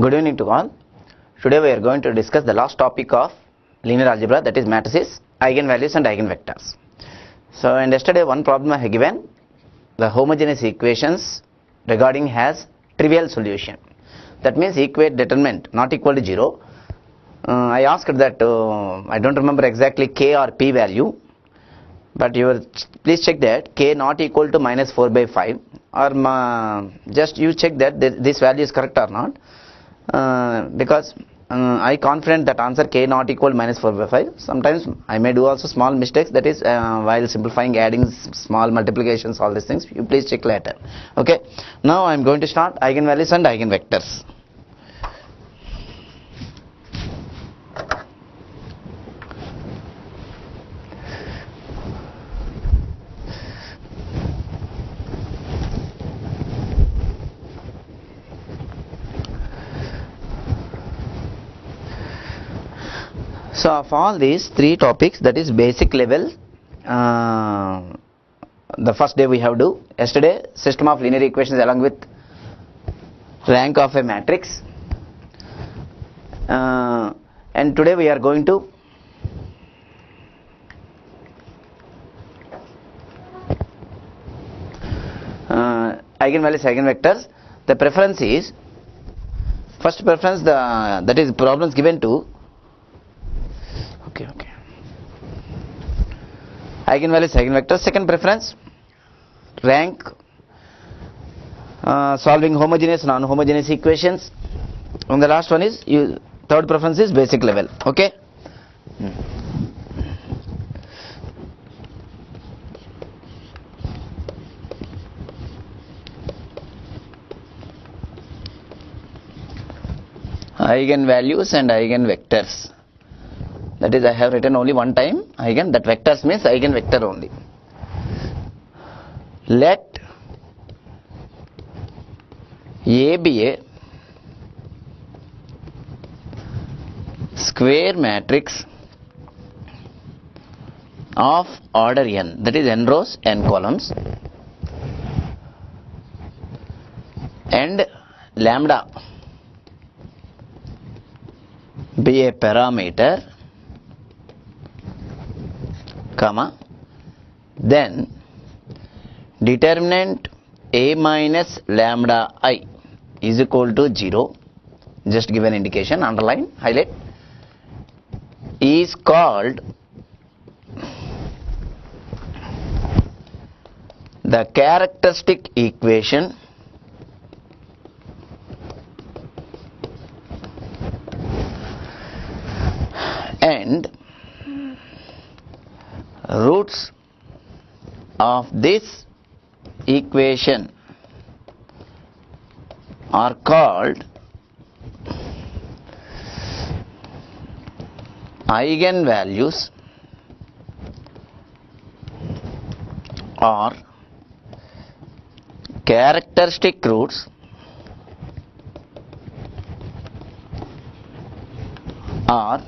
Good evening to all. Today we are going to discuss the last topic of linear algebra, that is matrices, eigenvalues and eigenvectors. So in yesterday one problem I have given, the homogeneous equations regarding has trivial solution. That means equate determinant not equal to 0. I asked that I don't remember exactly k or p value, but please check that k not equal to minus 4 by 5, or just you check that this value is correct or not, because I confident that answer k not equal minus 4 by 5. Sometimes I may do also small mistakes, that is while simplifying, adding small multiplications, all these things you please check later. Okay, now I am going to start eigenvalues and eigenvectors. So of all these three topics, that is basic level, the first day we have do, yesterday system of linear equations along with rank of a matrix, and today we are going to eigenvalues, eigenvectors. The preference is, first preference that is problems given to eigenvalues, eigenvectors. Second preference, rank, solving homogeneous, non-homogeneous equations, and the last one is third preference is basic level. Okay. Eigenvalues and eigenvectors. That is, I have written only one time eigen, that vectors means eigenvector only. Let A be a square matrix of order n, that is n rows, n columns, and lambda be a parameter, comma, then determinant a minus lambda I is equal to 0, just give an indication, underline, highlight, is called the characteristic equation and roots of this equation are called eigenvalues or characteristic roots or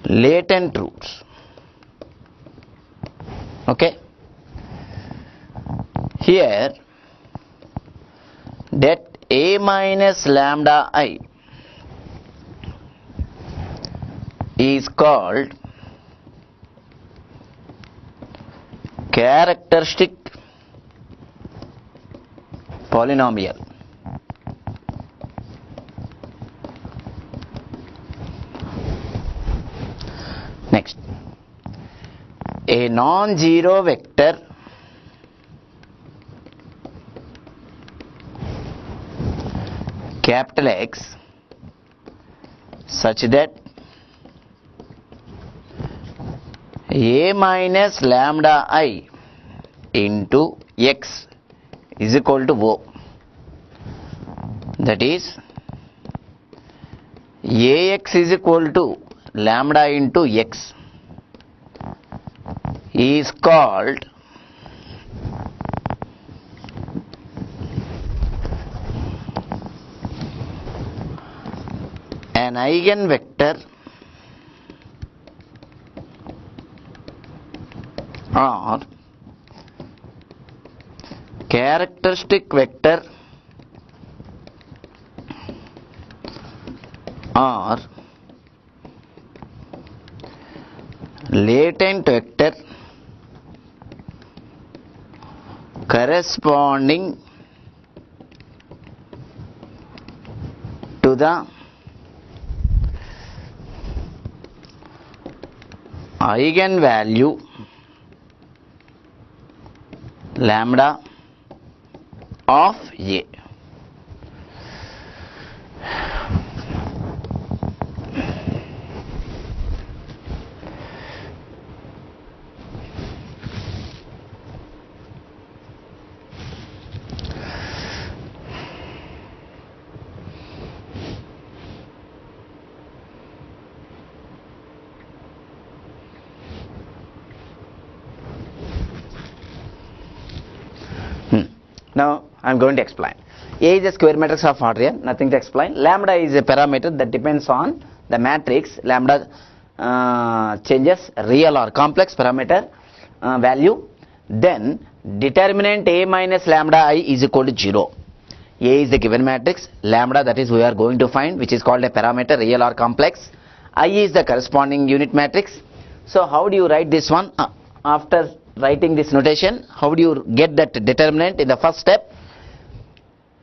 latent roots. Okay, here that a minus lambda I is called characteristic polynomial. Next, a non-zero vector capital X such that a minus lambda I into x is equal to O. That is, Ax is equal to lambda into x is called an eigenvector or characteristic vector or latent vector corresponding to the eigenvalue lambda of A. Now I am going to explain. A is a square matrix of order, nothing to explain. Lambda is a parameter that depends on the matrix. Lambda changes real or complex parameter value. Then determinant A minus lambda I is equal to 0. A is the given matrix. Lambda, that is we are going to find, which is called a parameter, real or complex. I is the corresponding unit matrix. So how do you write this one? After writing this notation, how do you get that determinant? In the first step,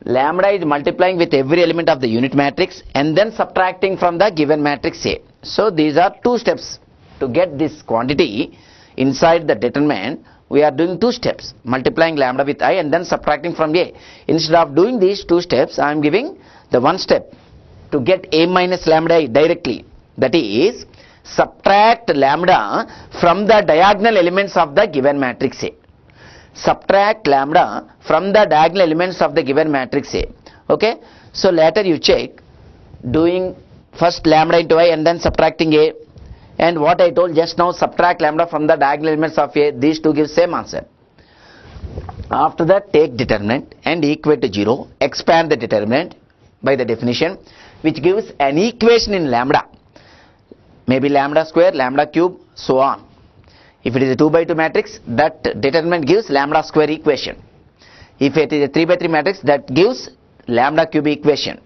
lambda is multiplying with every element of the unit matrix and then subtracting from the given matrix A. So these are two steps to get this quantity inside the determinant. We are doing two steps, multiplying lambda with I and then subtracting from A. Instead of doing these two steps, I am giving the one step to get A minus lambda I directly. That is, subtract lambda from the diagonal elements of the given matrix A. Subtract lambda from the diagonal elements of the given matrix A. Okay. So later you check doing first lambda into I and then subtracting A, and what I told just now, subtract lambda from the diagonal elements of A. These two give same answer. After that, take determinant and equate to 0. Expand the determinant by the definition, which gives an equation in lambda. Maybe lambda square, lambda cube, so on. If it is a 2 by 2 matrix, that determinant gives lambda square equation. If it is a 3 by 3 matrix, that gives lambda cube equation.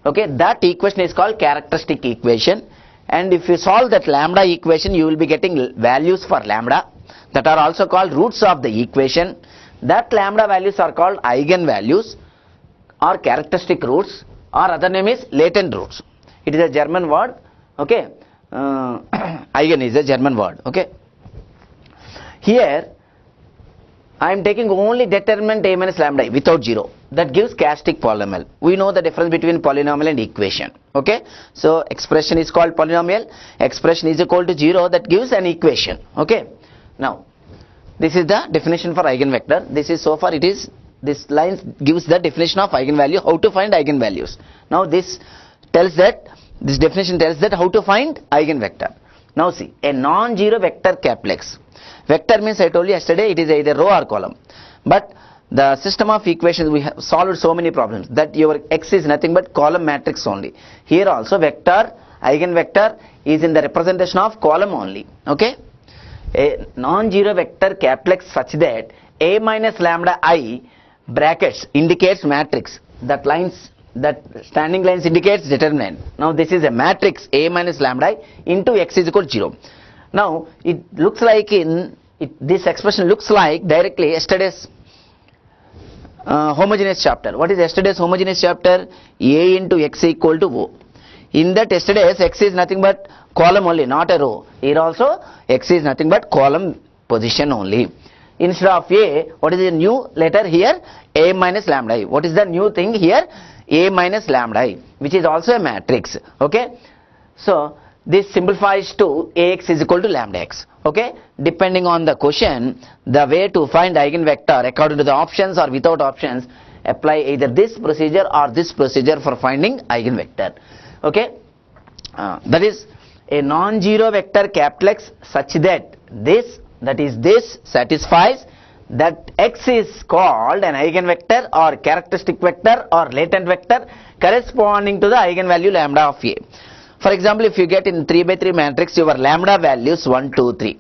Okay, that equation is called characteristic equation. And if you solve that lambda equation, you will be getting values for lambda that are also called roots of the equation. That lambda values are called eigenvalues or characteristic roots, or other name is latent roots. It is a German word. Okay. Eigen is a German word. Okay. Here I am taking only determinant A minus lambda I without 0. That gives characteristic polynomial. We know the difference between polynomial and equation. Okay. So expression is called polynomial. Expression is equal to 0. That gives an equation. Okay. Now this is the definition for eigenvector. This is so far it is, this line gives the definition of eigenvalue, how to find eigenvalues. Now this tells that, this definition tells that how to find eigenvector. Now see, a non-zero vector capital X. Vector means, I told you yesterday, it is either row or column. But the system of equations, we have solved so many problems that your X is nothing but column matrix only. Here also vector, eigenvector is in the representation of column only. Okay. A non-zero vector capital X such that A minus lambda I brackets indicates matrix. That lines, that standing lines indicates determinant. Now this is a matrix A minus lambda I into X is equal to 0. Now it looks like this expression looks like directly yesterday's homogeneous chapter. What is yesterday's homogeneous chapter? A into X equal to O. In that yesterday's X is nothing but column only, not a row. Here also X is nothing but column position only. Instead of A, what is the new letter here? A minus lambda I. What is the new thing here? A minus lambda I, which is also a matrix. Okay. So this simplifies to Ax is equal to lambda x. Okay. Depending on the question, the way to find eigenvector according to the options or without options, apply either this procedure or this procedure for finding eigenvector. Okay. That is a non-zero vector capital X such that this satisfies that X is called an eigenvector or characteristic vector or latent vector corresponding to the eigenvalue lambda of A. For example, if you get in 3 by 3 matrix, your lambda values 1, 2, 3.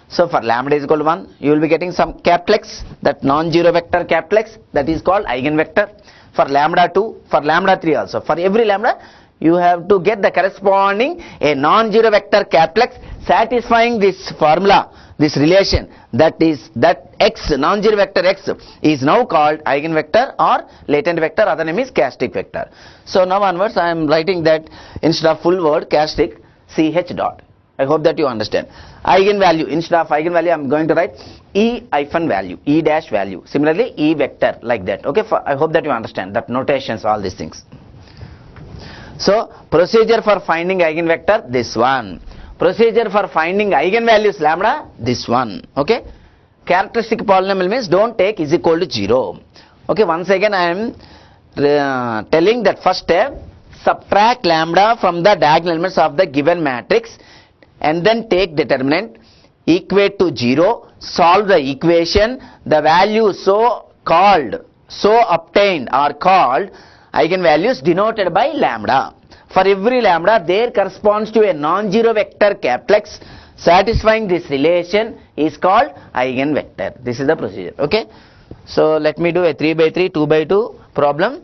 So for lambda is equal to 1, you will be getting some capital X, that non-zero vector capital X, that is called eigenvector. For lambda 2, for lambda 3 also. For every lambda, You have to get the corresponding a non-zero vector capital X satisfying this formula, this relation, that is that X, non-zero vector X is now called eigenvector or latent vector, other name is characteristic vector. So now onwards I am writing that instead of full word characteristic CH dot. I hope that you understand. Eigenvalue, instead of eigenvalue I am going to write E hyphen value, E dash value. Similarly E vector, like that. Okay, I hope that you understand that notations, all these things. So procedure for finding eigenvector, this one. Procedure for finding eigenvalues lambda, this one. Okay. Characteristic polynomial means don't take is equal to 0. Okay, once again I am telling that first step, subtract lambda from the diagonal elements of the given matrix and then take determinant, equate to 0, solve the equation, the values so obtained are called eigenvalues denoted by lambda. For every lambda there corresponds to a non-zero vector capital X satisfying this relation is called eigenvector. This is the procedure. Okay. So let me do a 3 by 3, 2 by 2 problem.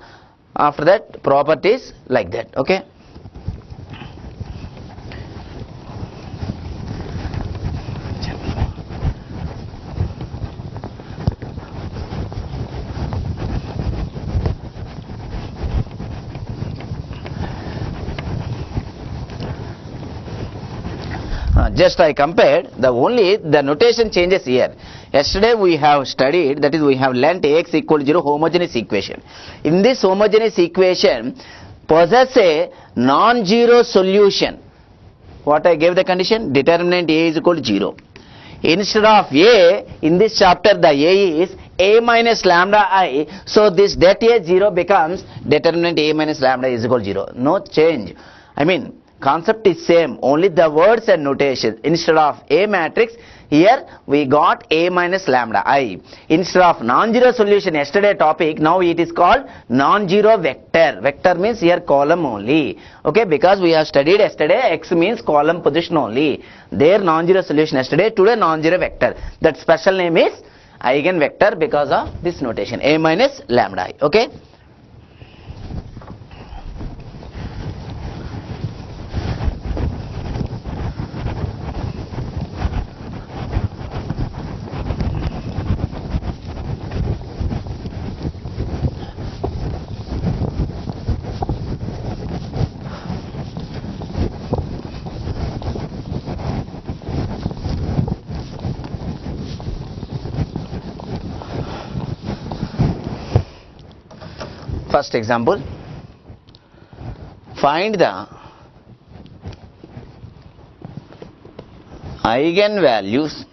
After that properties, like that. Okay. Just I compared, the notation changes here. Yesterday we have studied, that is we have learnt Ax equal to 0 homogeneous equation. In this homogeneous equation possess a non-zero solution. What I gave the condition? Determinant A is equal to 0. Instead of A, in this chapter the A is A minus lambda I. So this det A 0 becomes determinant A minus lambda is equal to 0. No change. I mean, concept is same, only the words and notation. Instead of A matrix, here we got A minus lambda I. Instead of non-zero solution, yesterday topic, now it is called non-zero vector. Vector means here column only. Okay, because we have studied yesterday X means column position only. There non-zero solution yesterday, today non-zero vector. That special name is eigenvector because of this notation, A minus lambda I. Okay. First example, find the eigenvalues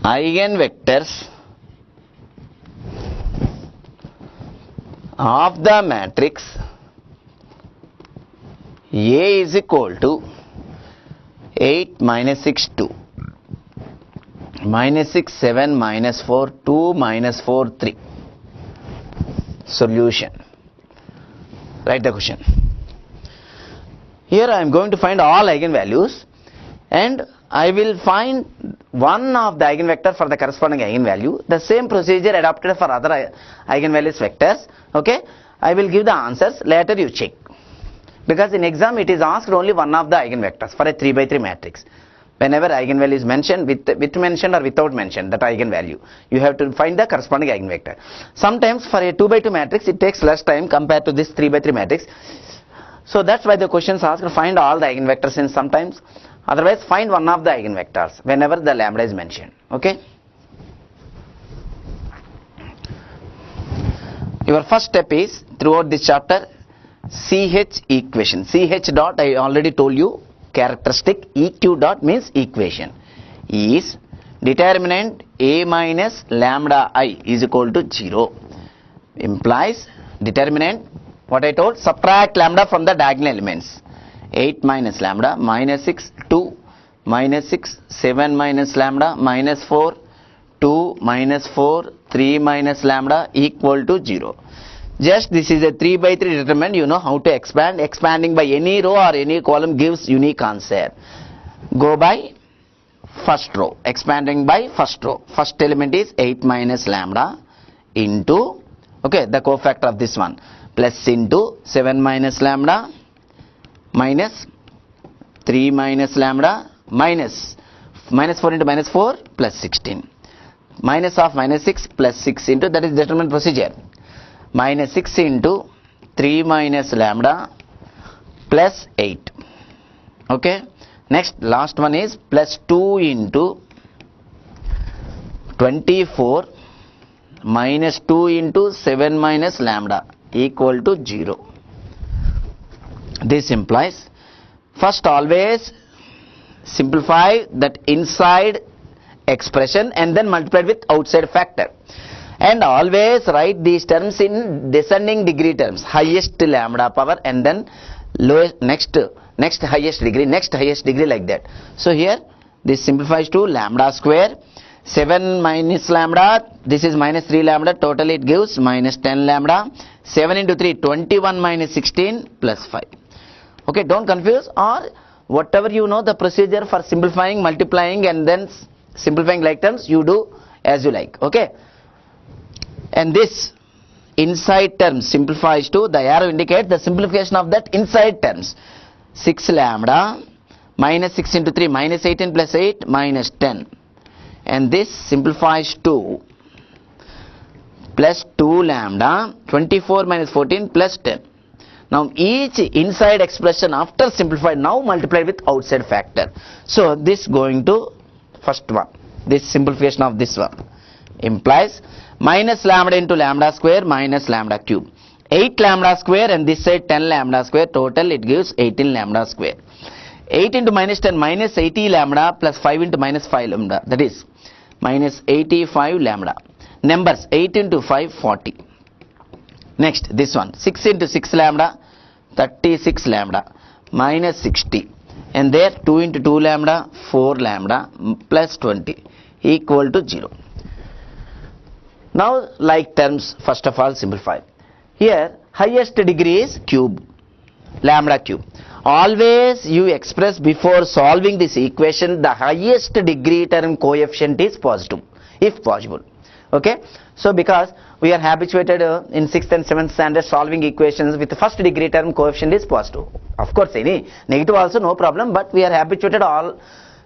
eigenvectors of the matrix A is equal to 8 minus 6 2 minus 6 7 minus 4 2 minus 4 3. Solution. Write the question. Here I am going to find all eigenvalues and I will find one of the eigenvector for the corresponding eigenvalue. The same procedure adopted for other eigenvalues vectors. Okay, I will give the answers, later you check, because in exam it is asked only one of the eigenvectors for a 3 by 3 matrix. Whenever eigenvalue is mentioned, with mention or without mention, that eigenvalue, you have to find the corresponding eigenvector. Sometimes for a 2 by 2 matrix it takes less time compared to this 3 by 3 matrix. So that's why the questions ask to find all the eigenvectors in sometimes. Otherwise find one of the eigenvectors whenever the lambda is mentioned. Okay. Your first step is throughout this chapter CH equation. CH dot I already told you. Characteristic. EQ dot means equation is determinant A minus lambda I is equal to 0 implies determinant, what I told, subtract lambda from the diagonal elements. 8 minus lambda minus 6 2 minus 6 7 minus lambda minus 4 2 minus 4 3 minus lambda equal to 0. Just this is a 3 by 3 determinant. You know how to expand. Expanding by any row or any column gives unique answer. Go by first row. Expanding by first row. First element is 8 minus lambda into Okay, the cofactor of this one, plus into 7 minus lambda minus 3 minus lambda minus 4 into minus 4 plus 16 minus of minus 6 plus 6 into, that is determinant procedure, minus 6 into 3 minus lambda plus 8. Okay, next last one is plus 2 into 24 minus 2 into 7 minus lambda equal to 0. This implies, first always simplify that inside expression and then multiply with outside factor, and always write these terms in descending degree terms, highest lambda power and then lowest, next highest degree, like that. So here this simplifies to lambda square, 7 minus lambda, this is minus 3 lambda, total it gives minus 10 lambda, 7 into 3 21 minus 16 plus 5. Okay, don't confuse, or whatever you know the procedure for simplifying, multiplying and then simplifying like terms, you do as you like. Okay, and this inside term simplifies to, the arrow indicates the simplification of that inside terms, 6 lambda minus 6 into 3 minus 18 plus 8 minus 10, and this simplifies to plus 2 lambda 24 minus 14 plus 10. Now each inside expression after simplified now multiplied with outside factor. So this going to first one, this simplification of this one implies minus lambda into lambda square minus lambda cube, 8 lambda square and this side 10 lambda square, total it gives 18 lambda square. 8 into minus 10 minus 80 lambda plus 5 into minus 5 lambda, that is minus 85 lambda. Numbers 8 into 5 40. Next this one, 6 into 6 lambda 36 lambda minus 60, and there 2 into 2 lambda 4 lambda plus 20 equal to 0. Now like terms first of all simplify. Here highest degree is cube, lambda cube. Always you express before solving this equation the highest degree term coefficient is positive if possible. Okay, so because we are habituated in 6th and 7th standard solving equations with the first degree term coefficient is positive. Of course any negative also no problem, but we are habituated all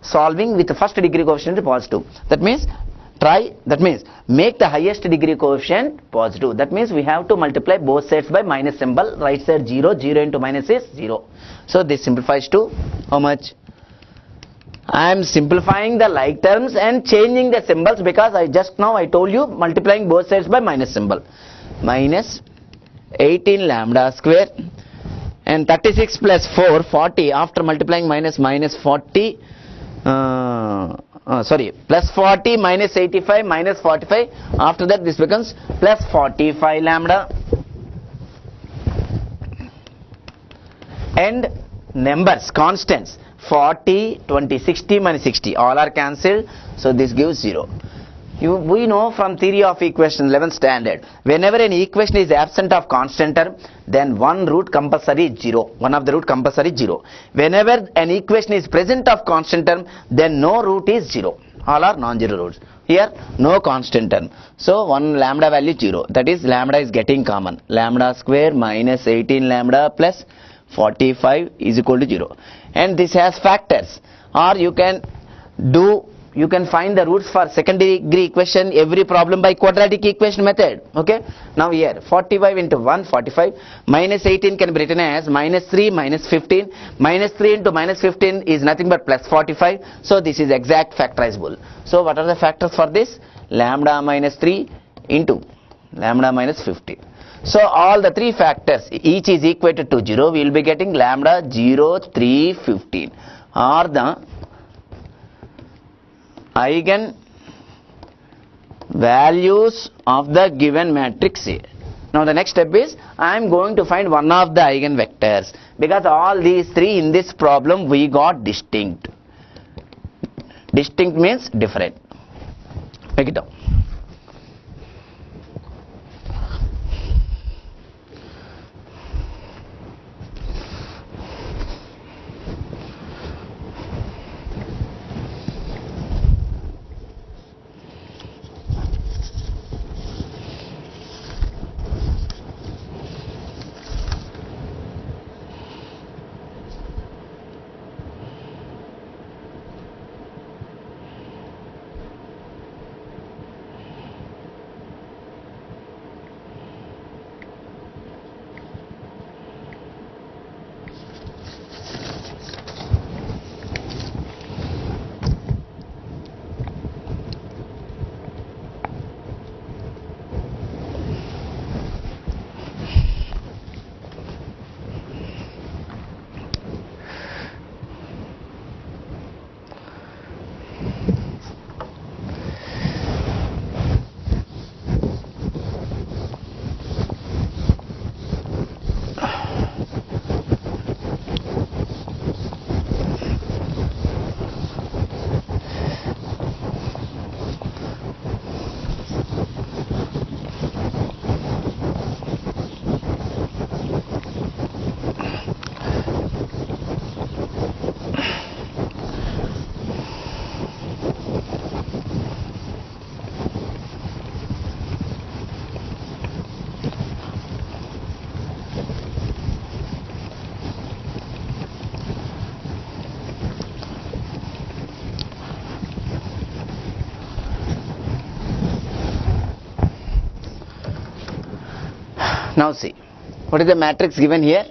solving with the first degree coefficient is positive. That means make the highest degree coefficient positive. That means we have to multiply both sides by minus symbol, right side 0, 0 into minus is 0. So this simplifies to how much? I am simplifying the like terms and changing the symbols, because I just now I told you multiplying both sides by minus symbol. Minus 18 lambda square and 36 plus 4 40, after multiplying minus 40 plus 40 minus 85 minus 45, after that this becomes plus 45 lambda, and numbers constants 40 20 60 minus 60 all are cancelled, so this gives 0. We know from theory of equation 11th standard, whenever an equation is absent of constant term, then one root compulsory is 0, one of the root compulsory is 0. Whenever an equation is present of constant term, then no root is 0, all are non-zero roots. Here no constant term, so one lambda value 0, that is lambda is getting common, lambda square minus 18 lambda plus 45 is equal to 0, and this has factors, or you can find the roots for second degree equation every problem by quadratic equation method. Okay, now here 45 into 1 45, minus 18 can be written as minus 3 minus 15, minus 3 into minus 15 is nothing but plus 45, so this is exact factorizable. So what are the factors for this? Lambda minus 3 into lambda minus 15. So all the three factors each is equated to 0, we will be getting lambda 0 3 15 are the eigen values of the given matrix A. Now the next step is I am going to find one of the eigenvectors, because all these three in this problem we got distinct. Distinct means different. Make it up. Now see, what is the matrix given here?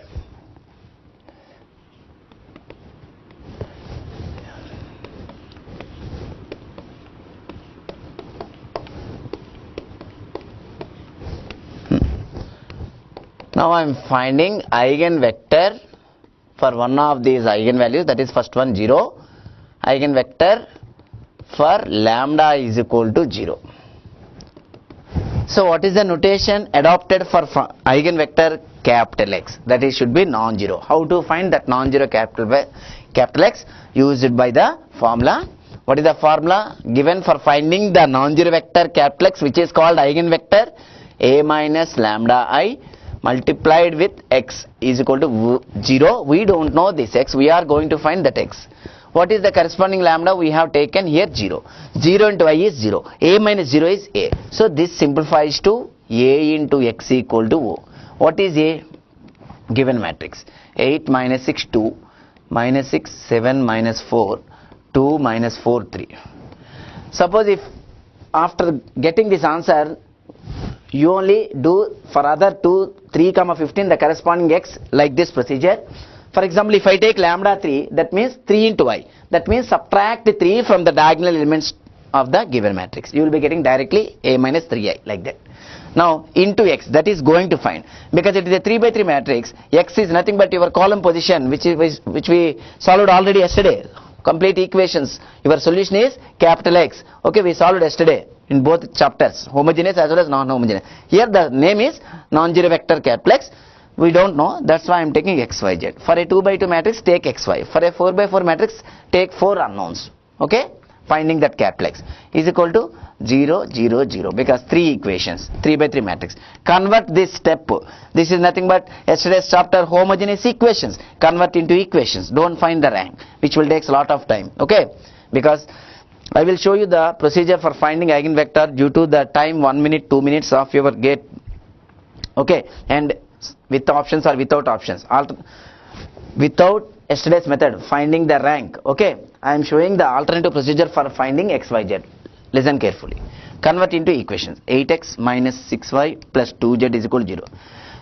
Now I am finding eigenvector for one of these eigenvalues, that is first one 0, eigenvector for lambda is equal to 0. So what is the notation adopted for eigenvector capital X? That is should be non-zero. How to find that non-zero capital X? Used by the formula. What is the formula given for finding the non-zero vector capital X, which is called eigenvector? A minus lambda I multiplied with X is equal to 0. We don't know this X. We are going to find that X. What is the corresponding lambda? We have taken here 0. 0 into I is 0. A minus 0 is A. So this simplifies to A into X equal to O. What is A? Given matrix. 8 minus 6, 2. Minus 6, 7 minus 4. 2 minus 4, 3. Suppose if after getting this answer, you only do for other 2, 3, 15 the corresponding X like this procedure. For example, if I take lambda 3, that means 3 into I. That means subtract 3 from the diagonal elements of the given matrix. You will be getting directly A minus 3I like that. Now into X, that is going to find, because it is a 3 by 3 matrix. X is nothing but your column position, which we solved already yesterday. Complete equations. Your solution is capital X. Okay, we solved yesterday in both chapters, homogeneous as well as non-homogeneous. Here the name is non-zero vector capital X. We don't know, that's why I am taking X, Y, Z. For a 2 by 2 matrix, take X, Y. For a 4 by 4 matrix, take 4 unknowns. Okay, finding that capital X is equal to 0, 0, 0, because 3 equations, 3 by 3 matrix. Convert this step. This is nothing but yesterday's chapter, homogeneous equations. Convert into equations. Don't find the rank, which will take a lot of time. Okay, because I will show you the procedure for finding eigenvector due to the time 1 minute, 2 minutes of your gate. Okay, and with options or without options. Without yesterday's method, finding the rank. Okay, I am showing the alternative procedure for finding X, Y, Z. Listen carefully. Convert into equations. 8x minus 6y plus 2z is equal to 0.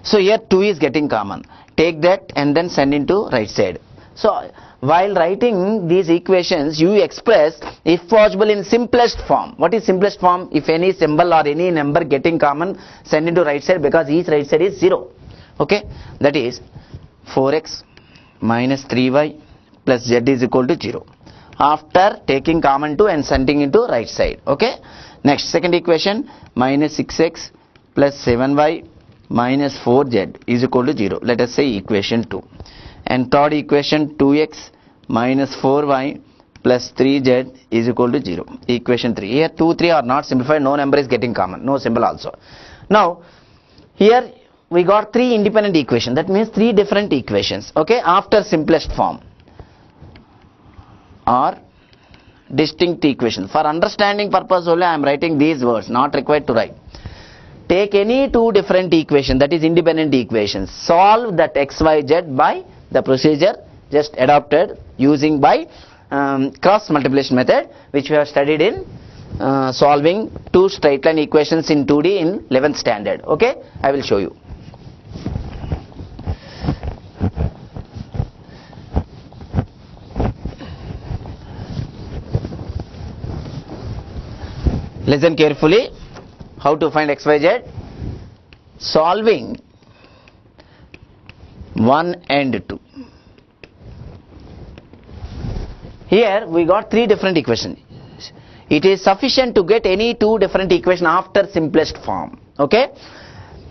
So here 2 is getting common. Take that and then send into right side. So while writing these equations, you express if possible in simplest form. What is simplest form? If any symbol or any number getting common, send into right side, because each right side is 0. Okay, that is 4x minus 3y plus z is equal to 0. After taking common 2 and sending into right side. Okay, next second equation, minus 6x plus 7y minus 4z is equal to 0. Let us say equation 2. And third equation, 2x minus 4y plus 3z is equal to 0. Equation 3. Here 2, 3 are not simplified. No number is getting common. No symbol also. Now here we got 3 independent equations. That means 3 different equations. Okay, after simplest form or distinct equation. For understanding purpose only I am writing these words, not required to write. Take any 2 different equations, that is independent equations. Solve that x, y, z by the procedure just adopted using by cross multiplication method, which we have studied in solving 2 straight line equations in 2D in 11th standard. Okay, I will show you. Listen carefully. How to find x, y, z? Solving 1 and 2. Here we got 3 different equations. It is sufficient to get any 2 different equations after simplest form. Okay.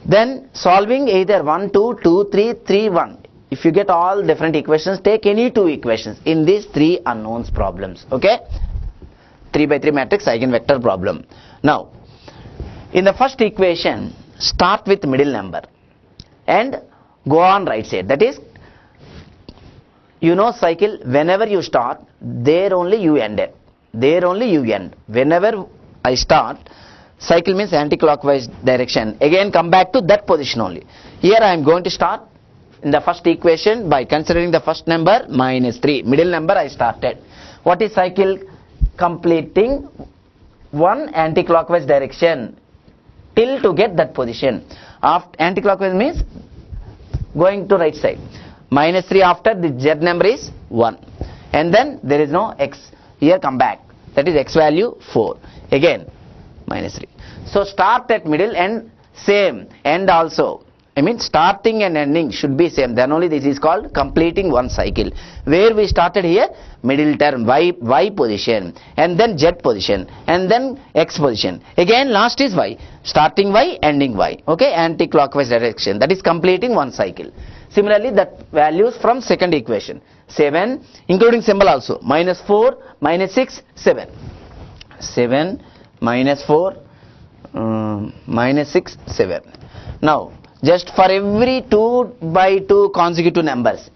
Then solving either 1, 2, 2, 3, 3, 1. If you get all different equations, take any 2 equations in these 3 unknowns problems. Okay. 3 by 3 matrix eigenvector problem. Now, in the first equation, start with middle number and go on right side. That is, you know cycle, whenever you start, there only you end. There only you end. Whenever I start, cycle means anti-clockwise direction. Again come back to that position only. Here I am going to start in the first equation by considering the first number minus 3. Middle number I started. What is cycle? Completing one anti-clockwise direction. till to get that position. After anti-clockwise means going to right side. Minus 3 after the z number is 1. And then there is no x. Here come back. That is x value 4. Again minus 3. So start at middle and same. End also. I mean starting and ending should be same. Then only this is called completing one cycle. Where we started here, middle term, y position, and then z position, and then x position. Again last is y. Starting y, ending y. Okay, anti-clockwise direction. That is completing one cycle. Similarly, that values from second equation. 7, including symbol also. Minus 4, minus 6, 7. 7, minus 4, minus 6, 7. Now, just for every 2 by 2 consecutive numbers,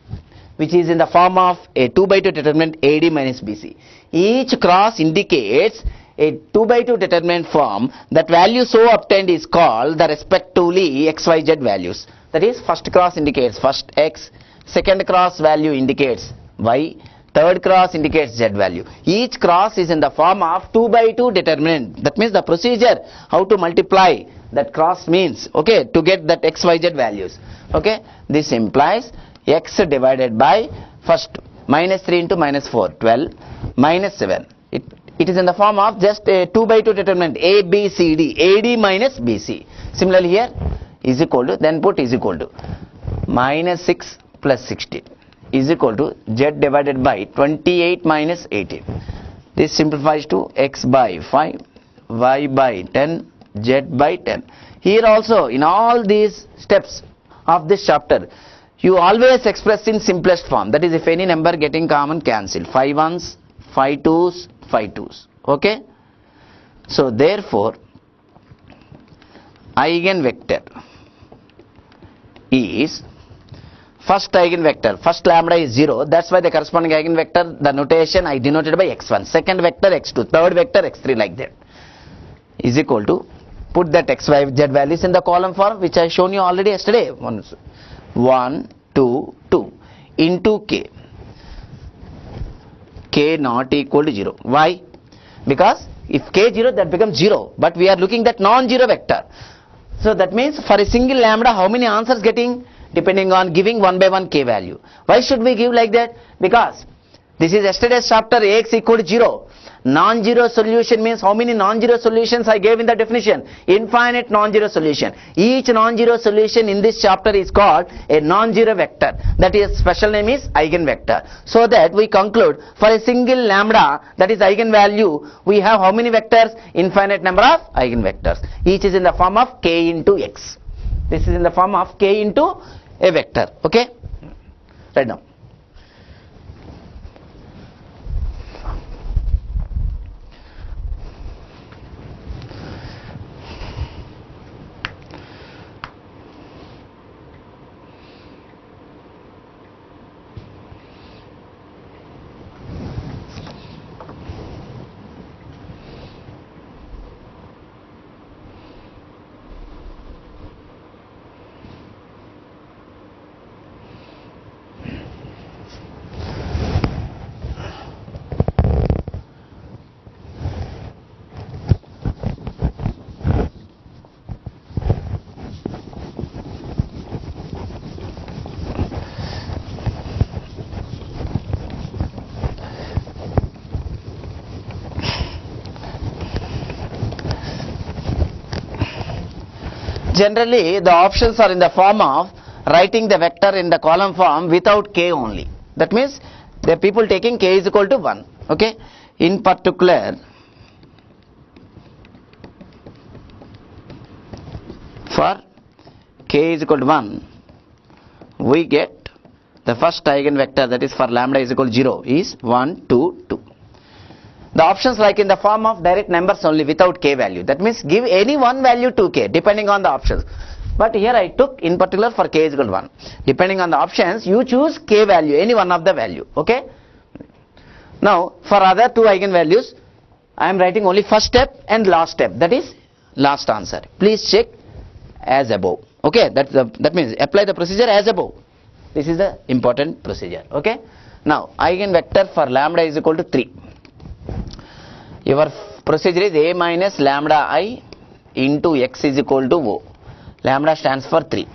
which is in the form of a 2 by 2 determinant AD minus BC, each cross indicates a 2 by 2 determinant form. That value so obtained is called the respectively XYZ values. That is, first cross indicates first x, second cross value indicates y, third cross indicates z value. Each cross is in the form of 2 by 2 determinant. That means the procedure how to multiply that cross means, okay, to get that XYZ values. Okay, this implies x divided by first minus 3 into minus 4, 12, minus 7. It is in the form of just a 2 by 2 determinant A, B, C, D, AD minus BC. Similarly here is equal to, then put is equal to minus 6 plus 16 is equal to z divided by 28 minus 18. This simplifies to x by 5, y by 10, z by 10. Here also in all these steps of this chapter, you always express in simplest form. That is, if any number getting common, cancel. 5 1s, 5 2s, 5 2s. Okay. So therefore, eigenvector is first eigenvector. First lambda is 0. That's why the corresponding eigenvector, the notation I denoted by x1. Second vector x2. Third vector x3, like that. Is equal to, put that x, y, z values in the column form, which I shown you already yesterday. 1, 2, 2 into k. K not equal to 0. Why? Because if k 0, that becomes 0. But we are looking at non-zero vector. So that means for a single lambda, how many answers getting? Depending on giving 1 by 1 k value. Why should we give like that? Because this is yesterday's chapter, Ax equal to 0. Non-zero solution means how many non-zero solutions I gave in the definition? Infinite non-zero solution. Each non-zero solution in this chapter is called a non-zero vector. That is, special name is eigenvector. So that we conclude for a single lambda, that is eigenvalue, we have how many vectors? Infinite number of eigenvectors. Each is in the form of k into x. This is in the form of k into a vector. Okay? Right now. Generally, the options are in the form of writing the vector in the column form without k only. That means the people taking k is equal to 1. Okay. In particular, for k is equal to 1, we get the first eigenvector, that is for lambda is equal to 0, is 1, 2, 2. The options like in the form of direct numbers only without k value. That means give any one value to k depending on the options. But here I took in particular for k is equal to 1. Depending on the options, you choose k value, any one of the value. Okay. Now for other two eigenvalues, I am writing only first step and last step. That is last answer. Please check as above. Okay. That means apply the procedure as above. This is the important procedure. Okay. Now eigenvector for lambda is equal to 3. Your procedure is a minus lambda I into x is equal to O. Lambda stands for 3.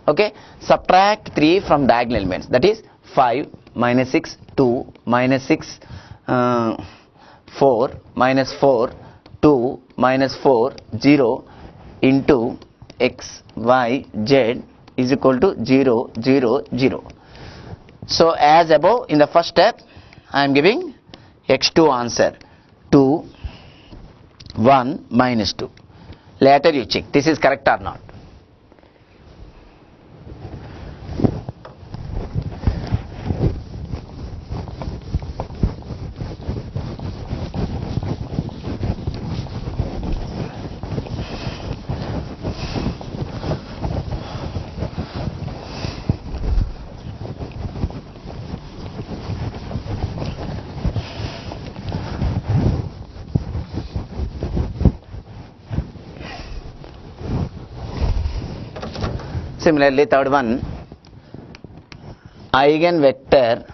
Okay, subtract 3 from diagonal elements, that is 5 minus 6 2 minus 6 4 minus 4 2 minus 4 0 into x y z is equal to 0 0 0. So as above, in the first step I am giving x2 answer 2 1 minus 2. Later you check this is correct or not. Similarly, third one, eigenvector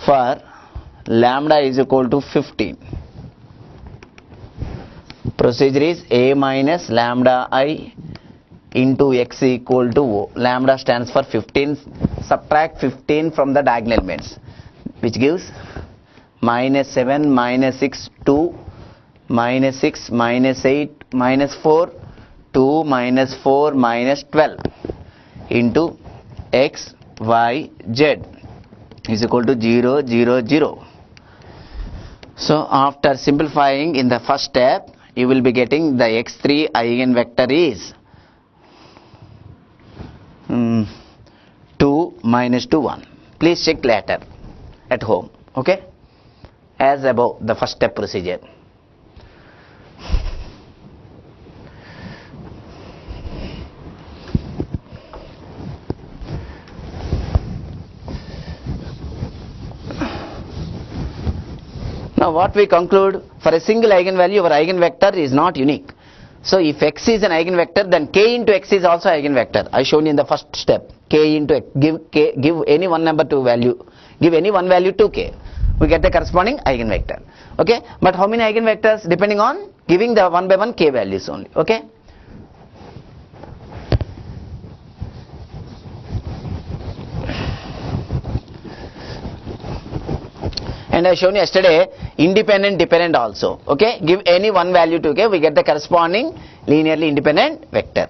for lambda is equal to 15. Procedure is A minus lambda I into x equal to O. Lambda stands for 15. Subtract 15 from the diagonal elements, which gives minus 7, minus 6, 2, minus 6, minus 8, minus 4, 2 minus 4 minus 12 into x y z is equal to 0 0 0. So after simplifying in the first step, you will be getting the x3 eigenvector is 2 minus 2 1. Please check later at home. Okay, as above, the first step procedure. Now what we conclude, for a single eigenvalue our eigenvector is not unique. So if x is an eigenvector, then k into x is also eigenvector. I shown you in the first step. K into x, give any one number to value, give any one value to k, we get the corresponding eigenvector. Okay, but how many eigenvectors? Depending on giving the one by one k values only. Okay. And I shown you yesterday independent dependent also. Okay, give any one value to k, we get the corresponding linearly independent vector.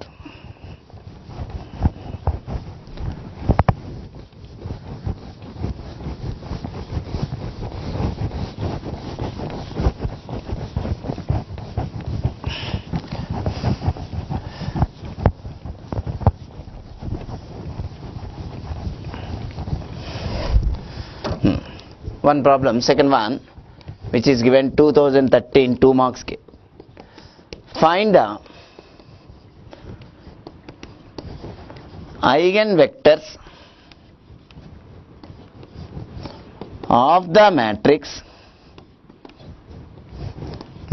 One problem, second one, which is given 2013, 2 marks. Find the eigenvectors of the matrix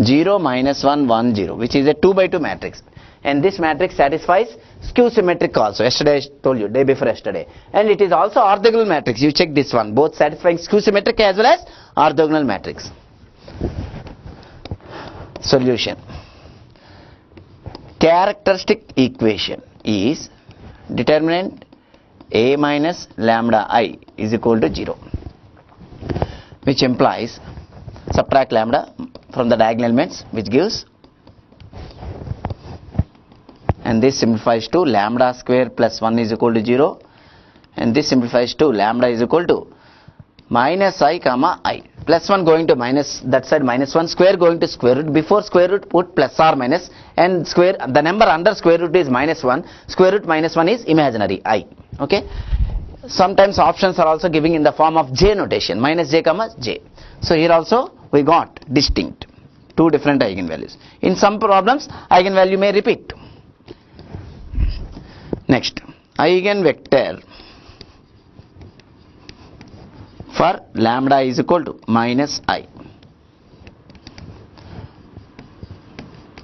0 minus 1 1 0, which is a 2 by 2 matrix, and this matrix satisfies skew symmetric also. Yesterday I told you, day before yesterday, and it is also orthogonal matrix. You check this one, both satisfying skew symmetric as well as orthogonal matrix. Solution. Characteristic equation is determinant A minus lambda I is equal to 0, which implies subtract lambda from the diagonal elements, which gives, and this simplifies to lambda square plus 1 is equal to 0, and this simplifies to lambda is equal to minus I comma I, plus 1 going to minus that side, minus 1, square going to square root. Before square root put plus or minus, and square, the number under square root is minus 1, square root minus 1 is imaginary I. Okay, sometimes options are also giving in the form of j notation, minus j comma j. So here also we got distinct two different eigenvalues. In some problems eigenvalue may repeat. Next, eigenvector for lambda is equal to minus I,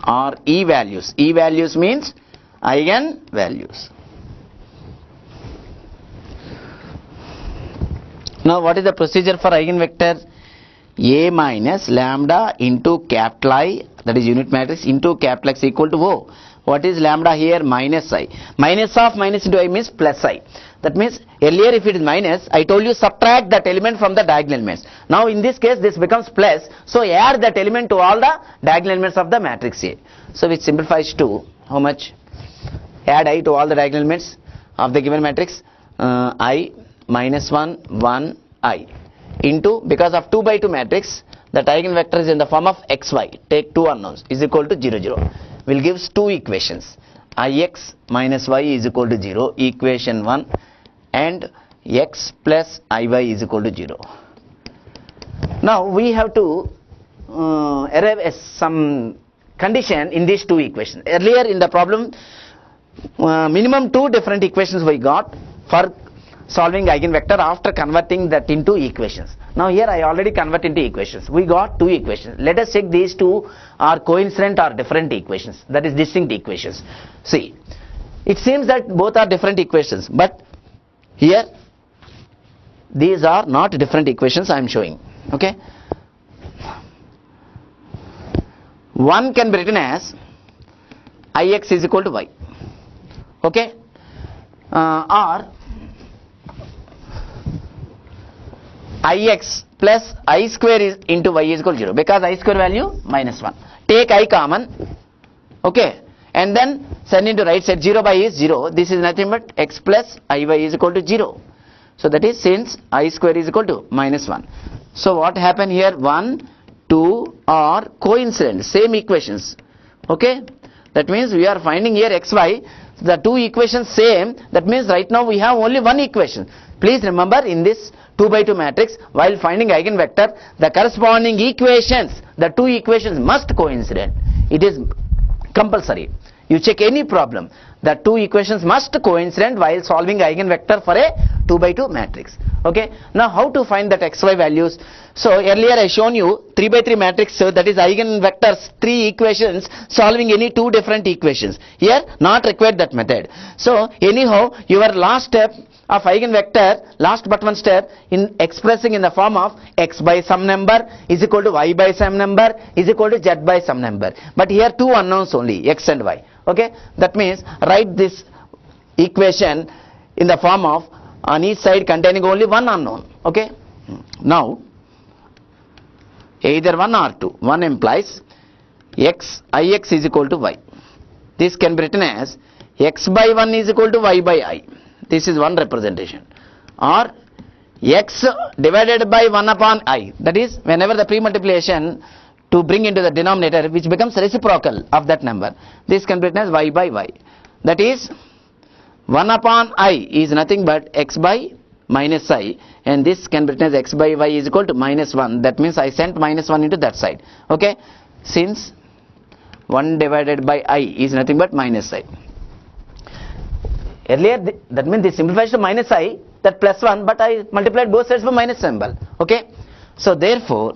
or E values. E values means eigenvalues. Now what is the procedure for eigenvector? A minus lambda into capital I, that is unit matrix, into capital X equal to O. What is lambda here? Minus I. Minus of minus into I means plus I. That means earlier if it is minus, I told you subtract that element from the diagonal elements. Now in this case this becomes plus, so add that element to all the diagonal elements of the matrix A. So which simplifies to how much? Add I to all the diagonal elements of the given matrix. I minus 1, 1, I. Into, because of 2 by 2 matrix, the eigenvector is in the form of xy, take 2 unknowns, is equal to 0, 0. Will gives 2 equations. Ix minus y is equal to 0, equation 1, and x plus iy is equal to 0. Now we have to arrive at some condition in these 2 equations. Earlier in the problem, minimum 2 different equations we got for solving eigenvector after converting that into equations. Now here I already convert into equations. We got 2 equations. Let us check these 2 are coincident or different equations, that is distinct equations. See, it seems that both are different equations, but here these are not different equations I am showing. Okay, one can be written as Ix is equal to y. Okay, or Ix plus I square is into y is equal to 0, because I square value minus 1. Take I common, okay, and then send into right side. 0 by is 0. This is nothing but x plus iy is equal to 0. So that is, since I square is equal to minus 1. So what happened here? 1, 2 are coincident, same equations. Okay, that means we are finding here xy, the 2 equations same. That means right now we have only 1 equation. Please remember, in this 2 by 2 matrix, while finding eigenvector, the corresponding equations, the 2 equations must coincident. It is compulsory. You check any problem, the 2 equations must coincident while solving eigenvector for a 2 by 2 matrix. Okay, now how to find that xy values? So earlier I shown you 3 by 3 matrix, so that is eigenvectors, 3 equations solving any 2 different equations. Here not required that method. So anyhow, your last step of eigenvector, last but one step, in expressing in the form of x by some number is equal to y by some number is equal to z by some number. But here 2 unknowns only, x and y. Okay, that means write this equation in the form of on each side containing only 1 unknown. Okay, now either 1 or 2. 1 implies x, Ix is equal to y. This can be written as x by 1 is equal to y by I. This is one representation. Or x divided by 1 upon I. That is, whenever the pre-multiplication to bring into the denominator, which becomes reciprocal of that number, this can be written as y by y. That is, 1 upon I is nothing but x by minus I, and this can be written as x by y is equal to minus 1. That means I sent minus 1 into that side. Okay, since 1 divided by I is nothing but minus I. Earlier, that means this simplifies to minus I, that plus 1, but I multiplied both sides for minus symbol. Okay, so therefore,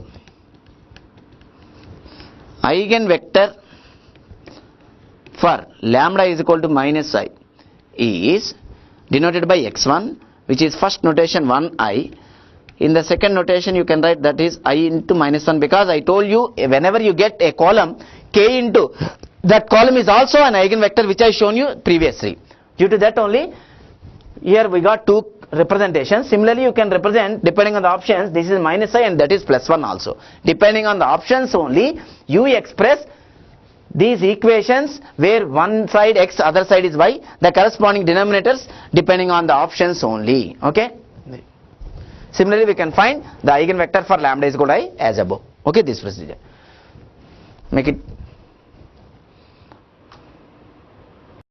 eigenvector for lambda is equal to minus I is denoted by x1, which is first notation 1i. In the second notation you can write that is I into minus 1, because I told you whenever you get a column, k into that column is also an eigenvector, which I shown you previously. Due to that only, here we got 2 representations. Similarly, you can represent, depending on the options, this is minus I and that is plus 1 also. Depending on the options only, you express these equations where one side x, other side is y, the corresponding denominators depending on the options only. Okay. Similarly, we can find the eigenvector for lambda is equal to I as above. Okay, this procedure. Make it